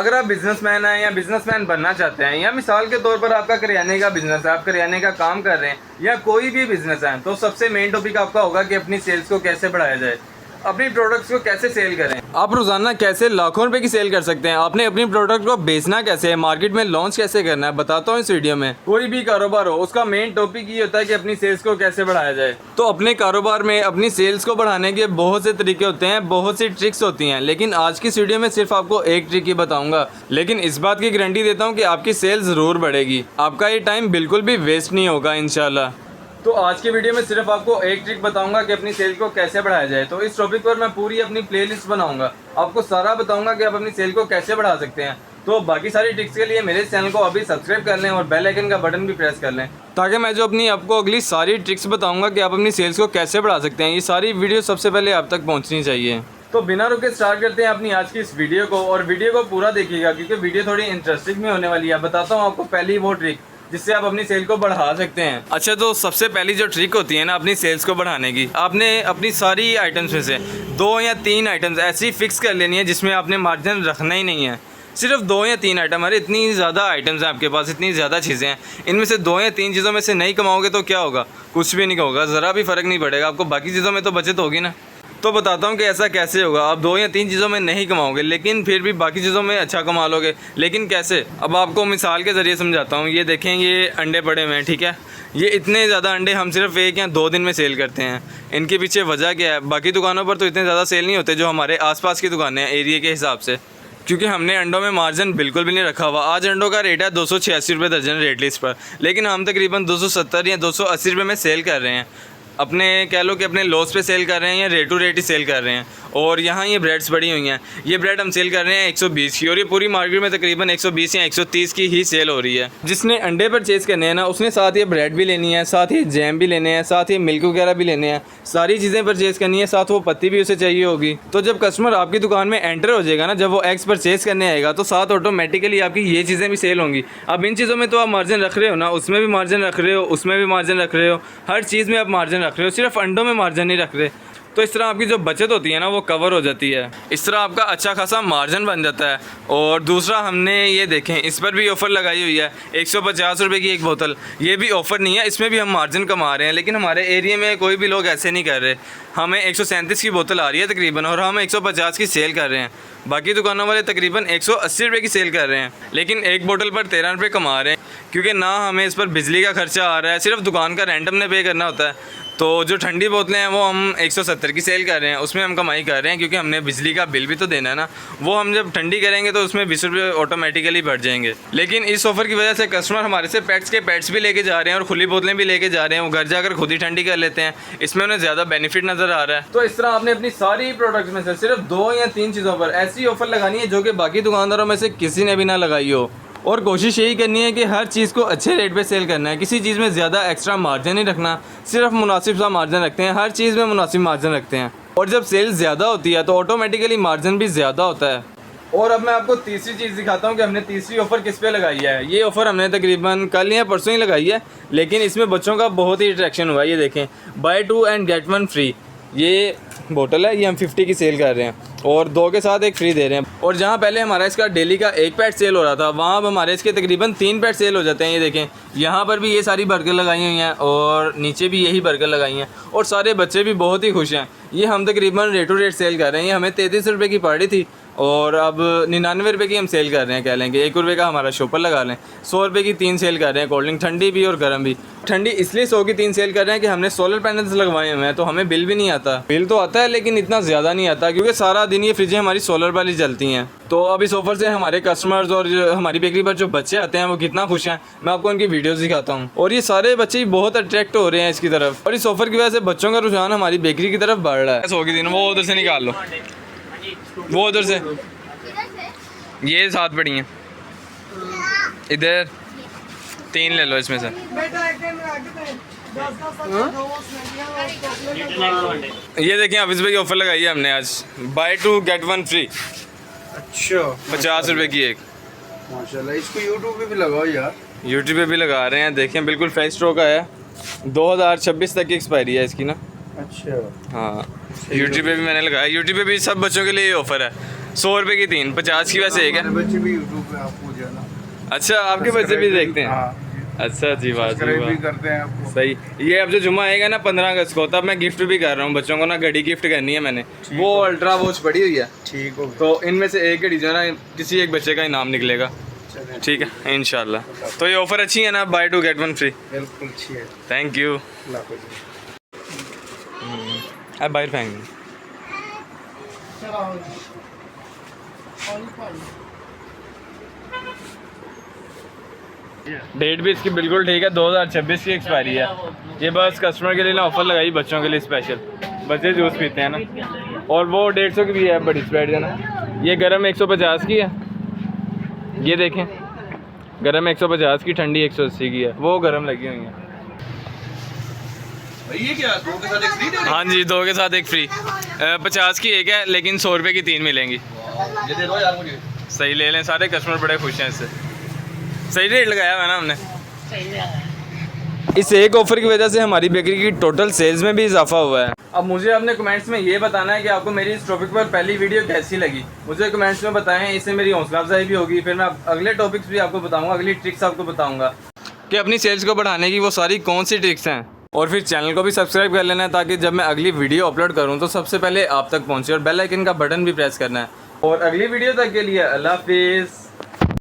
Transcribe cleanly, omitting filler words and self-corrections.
अगर आप बिजनेसमैन हैं या बिजनेसमैन बनना चाहते हैं, या मिसाल के तौर पर आपका करियाने का बिजनेस है, आप करियाने का काम कर रहे हैं, या कोई भी बिजनेस है, तो सबसे मेन टॉपिक आपका होगा कि अपनी सेल्स को कैसे बढ़ाया जाए, अपनी प्रोडक्ट्स को कैसे सेल करें। आप रोजाना कैसे लाखों रुपए की सेल कर सकते हैं, आपने अपनी प्रोडक्ट को बेचना कैसे है, मार्केट में लॉन्च कैसे करना है, बताता हूँ इस वीडियो में। कोई भी कारोबार हो, उसका मेन टॉपिक ये होता है कि अपनी सेल्स को कैसे बढ़ाया जाए। तो अपने कारोबार में अपनी सेल्स को बढ़ाने के बहुत से तरीके होते हैं, बहुत सी ट्रिक्स होती हैं, लेकिन आज की इस वीडियो में सिर्फ आपको एक ट्रिक ही बताऊंगा, लेकिन इस बात की गारंटी देता हूँ कि आपकी सेल जरूर बढ़ेगी, आपका ये टाइम बिल्कुल भी वेस्ट नहीं होगा इंशाल्लाह। तो आज की वीडियो में सिर्फ आपको एक ट्रिक बताऊंगा कि अपनी सेल को कैसे बढ़ाया जाए। तो इस टॉपिक पर मैं पूरी अपनी प्लेलिस्ट बनाऊंगा, आपको सारा बताऊंगा कि आप अपनी सेल को कैसे बढ़ा सकते हैं। तो बाकी सारी ट्रिक्स के लिए मेरे चैनल को अभी सब्सक्राइब कर लें और बेल आइकन का बटन भी प्रेस कर लें, ताकि मैं जो अपनी आपको अगली सारी ट्रिक्स बताऊंगा कि आप अपनी सेल्स को कैसे बढ़ा सकते हैं, ये सारी वीडियो सबसे पहले आप तक पहुँचनी चाहिए। तो बिना रुके स्टार्ट करते हैं अपनी आज की इस वीडियो को, और वीडियो को पूरा देखिएगा क्योंकि वीडियो थोड़ी इंटरेस्टिंग में होने वाली है। बताता हूँ आपको पहली वो ट्रिक जिससे आप अपनी सेल को बढ़ा सकते हैं। अच्छा, तो सबसे पहली जो ट्रिक होती है ना अपनी सेल्स को बढ़ाने की, आपने अपनी सारी आइटम्स में से 2 या 3 आइटम्स ऐसी फिक्स कर लेनी है जिसमें आपने मार्जिन रखना ही नहीं है। सिर्फ 2 या 3 आइटम, अरे इतनी ज़्यादा आइटम्स हैं आपके पास, इतनी ज़्यादा चीज़ें हैं, इनमें से 2 या 3 चीज़ों में से नहीं कमाओगे तो क्या होगा, कुछ भी नहीं होगा, ज़रा भी फ़र्क नहीं पड़ेगा आपको, बाकी चीज़ों में तो बचत होगी ना। तो बताता हूँ कि ऐसा कैसे होगा। आप 2 या 3 चीज़ों में नहीं कमाओगे, लेकिन फिर भी बाकी चीज़ों में अच्छा कमा लोगे। लेकिन कैसे, अब आपको मिसाल के ज़रिए समझाता हूँ। ये देखें, ये अंडे पड़े हुए हैं, ठीक है। ये इतने ज़्यादा अंडे हम सिर्फ 1 या 2 दिन में सेल करते हैं। इनके पीछे वजह क्या है, बाकी दुकानों पर तो इतने ज़्यादा सेल नहीं होते जो हमारे आसपास की दुकानें हैं एरिया के हिसाब से, क्योंकि हमने अंडों में मार्जिन बिल्कुल भी नहीं रखा हुआ। आज अंडों का रेट है 286 रुपये दर्जन रेट लिस्ट पर, लेकिन हम तकरीबन 270 या 280 रुपये में सेल कर रहे हैं। अपने कह लो कि अपने लॉस पे सेल कर रहे हैं या रेट टू रेट ही सेल कर रहे हैं। और यहाँ ये ब्रेड्स पड़ी हुई हैं, ये ब्रेड हम सेल कर रहे हैं 120 की, और ये पूरी मार्केट में तकरीबन 120 या 130 की ही सेल हो रही है। जिसने अंडे परचेज़ करने हैं ना, उसने साथ ये ब्रेड भी लेनी है, साथ ही जैम भी लेने हैं, साथ ही मिल्क वगैरह भी लेने हैं, सारी चीज़ें परचेज़ करनी है, साथ वो पत्ती भी उसे चाहिए होगी। तो जब कस्टमर आपकी दुकान में एंटर हो जाएगा ना, जब वो एग्स परचेज़ करने आएगा, तो साथ ऑटोमेटिकली आपकी ये चीज़ें भी सेल होंगी। अब इन चीज़ों में तो आप मार्जिन रख रहे हो ना, उसमें भी मार्जिन रख रहे हो, उसमें भी मार्जिन रख रहे हो, हर चीज़ में आप मार्जिन रख रहे हो, सिर्फ अंडों में मार्जिन नहीं रख रहे। तो इस तरह आपकी जो बचत होती है ना वो कवर हो जाती है, इस तरह आपका अच्छा खासा मार्जिन बन जाता है। और दूसरा, हमने ये देखें, इस पर भी ऑफ़र लगाई हुई है 150 रुपये की एक बोतल। ये भी ऑफ़र नहीं है, इसमें भी हम मार्जिन कमा रहे हैं, लेकिन हमारे एरिया में कोई भी लोग ऐसे नहीं कर रहे। हमें 137 की बोतल आ रही है तकरीबन, और हम 150 की सेल कर रहे हैं। बाकी दुकानों वाले तकरीबन 180 रुपये की सेल कर रहे हैं, लेकिन एक बोतल पर 13 रुपये कमा रहे हैं, क्योंकि ना हमें इस पर बिजली का खर्चा आ रहा है, सिर्फ दुकान का रेंट हमने पे करना होता है। तो जो ठंडी बोतलें हैं वो हम 170 की सेल कर रहे हैं, उसमें हम कमाई कर रहे हैं, क्योंकि हमने बिजली का बिल भी तो देना है ना। वो हम जब ठंडी करेंगे तो उसमें 20 रुपये ऑटोमेटिकली बढ़ जाएंगे। लेकिन इस ऑफ़र की वजह से कस्टमर हमारे से पेट्स भी लेके जा रहे हैं और खुली बोतलें भी लेके जा रहे हैं, वो घर जाकर खुद ही ठंडी कर लेते हैं। इसमें उन्हें ज़्यादा बेनिफिट नज़र आ रहा है। तो इस तरह आपने अपनी सारी प्रोडक्ट्स में से सिर्फ 2 या 3 चीज़ों पर ऐसी ऑफ़र लगानी है जो कि बाकी दुकानदारों में से किसी ने भी ना लगाई हो, और कोशिश यही करनी है कि हर चीज़ को अच्छे रेट पे सेल करना है। किसी चीज़ में ज़्यादा एक्स्ट्रा मार्जिन नहीं रखना, सिर्फ मुनासिब सा मार्जिन रखते हैं, हर चीज़ में मुनासिब मार्जिन रखते हैं। और जब सेल ज़्यादा होती है तो ऑटोमेटिकली मार्जिन भी ज़्यादा होता है। और अब मैं आपको तीसरी चीज़ दिखाता हूँ कि हमने तीसरी ऑफ़र किस पे लगाई है। ये ऑफ़र हमने तकरीबन कल या परसों ही लगाई है, लेकिन इसमें बच्चों का बहुत ही अट्रैक्शन हुआ है। ये देखें, बाय 2 एंड गेट 1 फ्री ये बोतल है, ये हम 50 की सेल कर रहे हैं और 2 के साथ 1 फ्री दे रहे हैं। और जहाँ पहले हमारा इसका डेली का 1 पैट सेल हो रहा था, वहाँ अब हमारे इसके तकरीबन 3 पैट सेल हो जाते हैं। ये देखें, यहाँ पर भी ये सारी बर्गर लगाई हुई हैं और नीचे भी यही बर्गर लगाई हैं, और सारे बच्चे भी बहुत ही खुश हैं। ये हम तकरीबन रेट टू रेट सेल कर रहे हैं। ये हमें 33 रुपये की पड़ रही थी और अब 99 रुपये की हम सेल कर रहे हैं। कह लेंगे 1 रुपये का हमारा शॉपर लगा लें। 100 रुपये की 3 सेल कर रहे हैं, कोल्ड ड्रिंक ठंडी भी और गर्म भी। ठंडी इसलिए 100 की 3 सेल कर रहे हैं कि हमने सोलर पैनल्स लगवाए हुए हैं, तो हमें बिल भी नहीं आता। बिल तो आता है लेकिन इतना ज़्यादा नहीं आता, क्योंकि सारा दिन ये फ्रिजें हमारी सोलर वाली चलती हैं। तो अब इस ऑफ़र से हमारे कस्टमर्स और जो हमारी बेकरी पर जो बच्चे आते हैं वो कितना खुश हैं, मैं आपको उनकी वीडियोस दिखाता हूँ। और ये सारे बच्चे भी बहुत अट्रैक्ट हो रहे हैं इसकी तरफ, और इस ऑफ़र की वजह से बच्चों का रुझान हमारी बेकरी की तरफ बढ़ रहा है। 100 की 3 वो उधर से निकाल लो, वो उधर से, ये साथ पड़ी हैं, इधर 3 ले लो इसमें से। ये देखिए हाफिज़ भाई ऑफ़र लगाई है हमने आज, बाय 2 गेट 1 फ्री। अच्छा, 50 रुपये की एक। माशाल्लाह। इसको यूट्यूब पे भी लगाओ यार। यूट्यूब पे भी लगा रहे हैं, देखें बिल्कुल फ्रेश स्टॉक है। 2026 तक की एक्सपायरी है इसकी ना। अच्छा, हाँ, यूट्यूब पे भी मैंने लगाया। यूट्यूब पे भी सब बच्चों के लिए ऑफ़र है। 100 रुपए की 3, 50 की वैसे एक है। हमारे बच्चे भी यूट्यूब पे आपको जो है ना अच्छा, आपके बच्चे भी देखते हैं? हाँ, अच्छा जी, बात सब्सक्राइब भी करते हैं आपको। सही। ये अब जो जुम्मा आएगा ना 15 अगस्त को, तब मैं गिफ्ट भी कर रहा हूँ बच्चों को ना, घड़ी गिफ्ट करनी है मैंने। वो अल्ट्रा वॉच पड़ी हुई है, ठीक हो गया। तो इनमें से एक घड़ी जो है ना किसी एक बच्चे का इनाम निकलेगा। चलें, ठीक है इंशाल्लाह। तो ये ऑफ़र अच्छी है ना, बाय 2 गेट 1 फ्री? बिल्कुल अच्छी है। Thank you. अल्लाह हाफ़िज़। अब बाहर फेंक दें। डेट भी इसकी बिल्कुल ठीक है, 2026 की एक्सपायरी है। ये बस कस्टमर के लिए ना ऑफर लगाई, बच्चों के लिए स्पेशल। बच्चे जूस पीते हैं ना। और वो 150 की भी है बड़ी स्प्राइट है ना। ये गर्म 150 की है, ये देखें, गर्म 150 की, ठंडी 180 की है। वो गर्म लगी हुई है। ये क्या 2 के साथ एक फ्री दे रहे हाँ जी, 2 के साथ एक फ्री। 50 की एक है, लेकिन 100 रुपये की 3 मिलेंगी। हैं? ये दे दो यार मुझे। सही ले लें, सारे कस्टमर बड़े खुश हैं इससे। सही रेट लगाया हुआ है ना हमने। इस एक ऑफर की वजह से हमारी बेकरी की टोटल सेल्स में भी इजाफा हुआ है। अब मुझे अपने कमेंट्स में ये बताना है कि आपको मेरी इस टॉपिक पर पहली वीडियो कैसी लगी। मुझे कमेंट्स में बताएं, इससे मेरी हौसला अफजाई भी होगी। फिर मैं अगले टॉपिक्स भी आपको बताऊंगा, अगली ट्रिक्स आपको बताऊंगा कि अपनी सेल्स को बढ़ाने की वो सारी कौन सी ट्रिक्स हैं। और फिर चैनल को भी सब्सक्राइब कर लेना है, ताकि जब मैं अगली वीडियो अपलोड करूँ तो सबसे पहले आप तक पहुँचे। और बेल आइकन का बटन भी प्रेस करना है। और अगली वीडियो तक के लिए अल्लाह हाफिज़।